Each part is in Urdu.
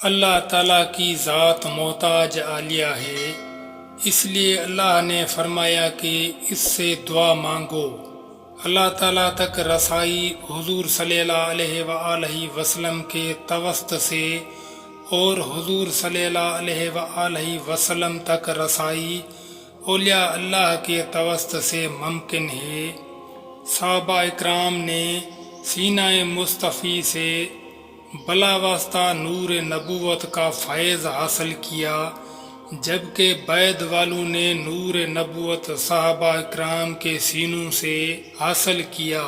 اللہ تعالیٰ کی ذات محتاج عالیہ ہے، اس لیے اللہ نے فرمایا کہ اس سے دعا مانگو۔ اللہ تعالیٰ تک رسائی حضور صلی اللہ علیہ وآلہ وسلم کے توسط سے اور حضور صلی اللہ علیہ وآلہ وسلم تک رسائی اولیاء اللہ کے توسط سے ممکن ہے۔ صحابہ اکرام نے سینہ مصطفی سے بلا واسطہ نور نبوت کا فیض حاصل کیا، جبکہ بعد والوں نے نور نبوت صحابہ اکرام کے سینوں سے حاصل کیا۔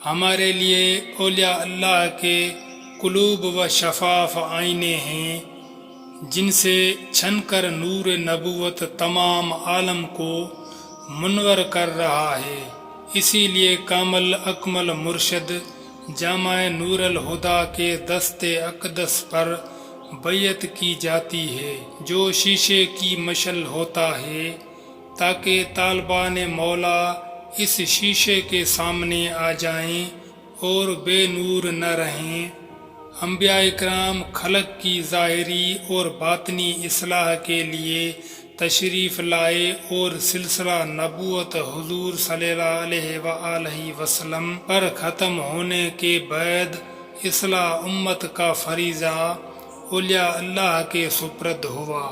ہمارے لیے اولیاء اللہ کے قلوب و شفاف آئینے ہیں، جن سے چھن کر نور نبوت تمام عالم کو منور کر رہا ہے۔ اسی لیے کامل اکمل مرشد جامع نور الہدا کے دست اقدس پر بیعت کی جاتی ہے، جو شیشے کی مشل ہوتا ہے، تاکہ طالبان مولا اس شیشے کے سامنے آ جائیں اور بے نور نہ رہیں۔ انبیاء اکرام خلق کی ظاہری اور باطنی اصلاح کے لیے تشریف لائے اور سلسلہ نبوت حضور صلی اللہ علیہ وآلہ وسلم پر ختم ہونے کے بعد اصلاح امت کا فریضہ اولیاء اللہ کے سپرد ہوا۔